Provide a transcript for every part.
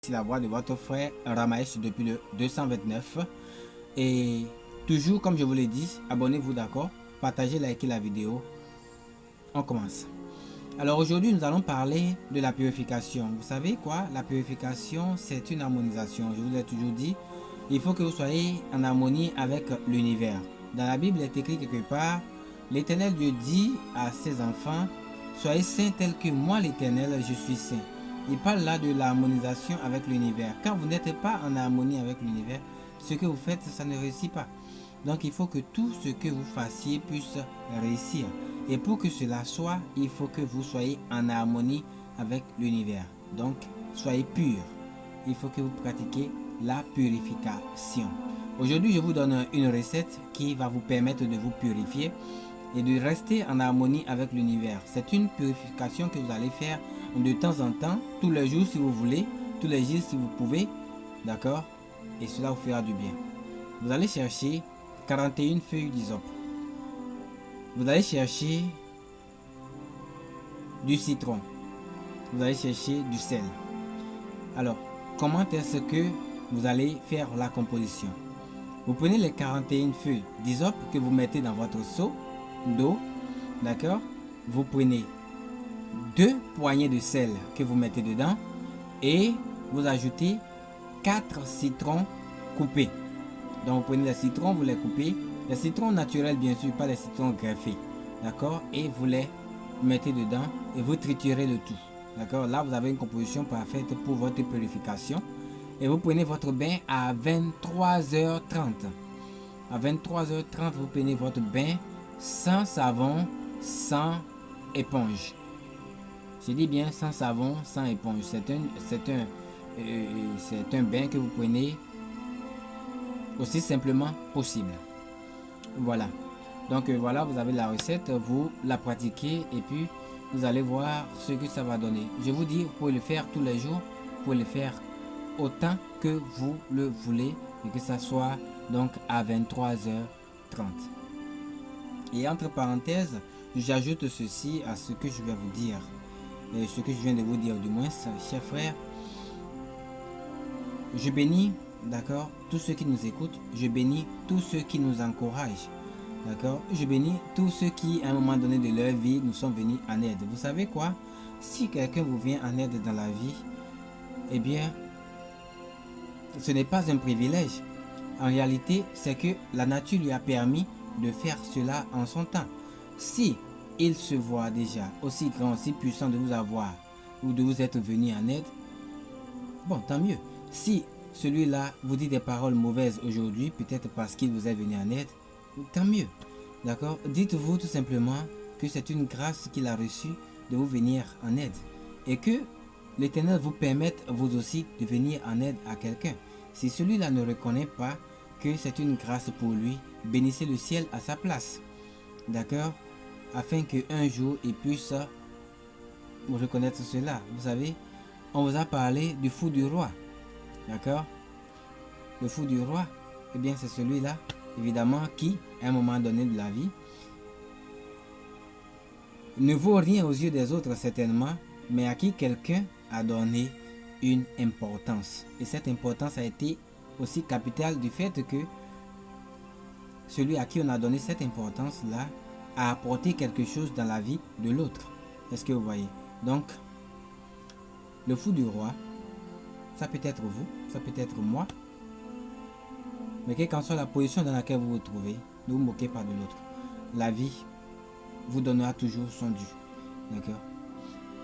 C'est la voix de votre frère Ramaesh depuis le 229. Et toujours, comme je vous l'ai dit, abonnez-vous, d'accord? Partagez, likez la vidéo. On commence. Alors aujourd'hui, nous allons parler de la purification. Vous savez quoi? La purification, c'est une harmonisation. Je vous l'ai toujours dit, il faut que vous soyez en harmonie avec l'univers. Dans la Bible, il est écrit quelque part, l'Éternel Dieu dit à ses enfants, soyez saints tels que moi, l'Éternel, je suis saint. Il parle là de l'harmonisation avec l'univers. Quand vous n'êtes pas en harmonie avec l'univers, ce que vous faites, ça ne réussit pas. Donc il faut que tout ce que vous fassiez puisse réussir. Et pour que cela soit, il faut que vous soyez en harmonie avec l'univers. Donc soyez pur. Il faut que vous pratiquiez la purification. Aujourd'hui, je vous donne une recette qui va vous permettre de vous purifier et de rester en harmonie avec l'univers. C'est une purification que vous allez faire de temps en temps, tous les jours si vous voulez, tous les jours si vous pouvez, d'accord? Et cela vous fera du bien. Vous allez chercher 41 feuilles d'hysope. Vous allez chercher du citron. Vous allez chercher du sel. Alors, comment est-ce que vous allez faire la composition? Vous prenez les 41 feuilles d'hysope que vous mettez dans votre seau d'eau, d'accord? Vous prenez 2 poignées de sel que vous mettez dedans et vous ajoutez 4 citrons coupés. Donc vous prenez les citrons, vous les coupez, les citrons naturels bien sûr, pas les citrons greffés, d'accord? Et vous les mettez dedans et vous triturez le tout, d'accord? Là vous avez une composition parfaite pour votre purification. Et vous prenez votre bain à 23h30. À 23h30, vous prenez votre bain sans savon, sans éponge. Je dis bien sans savon, sans éponge. C'est un bain que vous prenez aussi simplement possible. Voilà. Donc voilà, vous avez la recette, vous la pratiquez et puis vous allez voir ce que ça va donner. Je vous dis, vous pouvez le faire tous les jours, vous pouvez le faire autant que vous le voulez et que ça soit donc à 23h30. Et entre parenthèses, j'ajoute ceci à ce que je vais vous dire, et ce que je viens de vous dire du moins, chers frères. Je bénis, d'accord, tous ceux qui nous écoutent, je bénis tous ceux qui nous encouragent, d'accord, je bénis tous ceux qui à un moment donné de leur vie nous sont venus en aide. Vous savez quoi? Si quelqu'un vous vient en aide dans la vie, eh bien ce n'est pas un privilège. En réalité, c'est que la nature lui a permis de faire cela en son temps. Si il se voit déjà aussi grand, aussi puissant de vous avoir ou de vous être venu en aide, bon, tant mieux. Si celui-là vous dit des paroles mauvaises aujourd'hui, peut-être parce qu'il vous est venu en aide, tant mieux. D'accord? Dites-vous tout simplement que c'est une grâce qu'il a reçue de vous venir en aide. Et que l'Éternel vous permette vous aussi de venir en aide à quelqu'un. Si celui-là ne reconnaît pas que c'est une grâce pour lui, bénissez le ciel à sa place. D'accord? Afin qu'un jour il puisse reconnaître cela. Vous savez, on vous a parlé du fou du roi. D'accord? Le fou du roi, eh bien c'est celui-là, évidemment, qui, à un moment donné de la vie, ne vaut rien aux yeux des autres certainement, mais à qui quelqu'un a donné une importance. Et cette importance a été aussi capitale du fait que celui à qui on a donné cette importance-là a apporté quelque chose dans la vie de l'autre. Est-ce que vous voyez? Donc, le fou du roi, ça peut être vous, ça peut être moi, mais quelle qu'en soit la position dans laquelle vous vous trouvez, ne vous moquez pas de l'autre. La vie vous donnera toujours son dû. D'accord?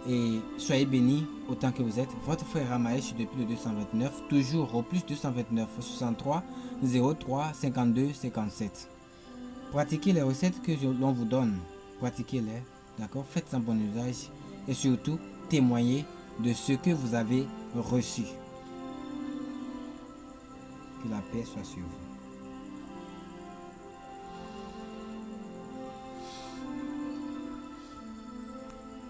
Et soyez bénis autant que vous êtes. Votre frère Ramaesh depuis le 229, toujours au plus 229 63 03 52 57. Pratiquez les recettes que l'on vous donne. Pratiquez-les. D'accord? Faites en bon usage. Et surtout, témoignez de ce que vous avez reçu. Que la paix soit sur vous.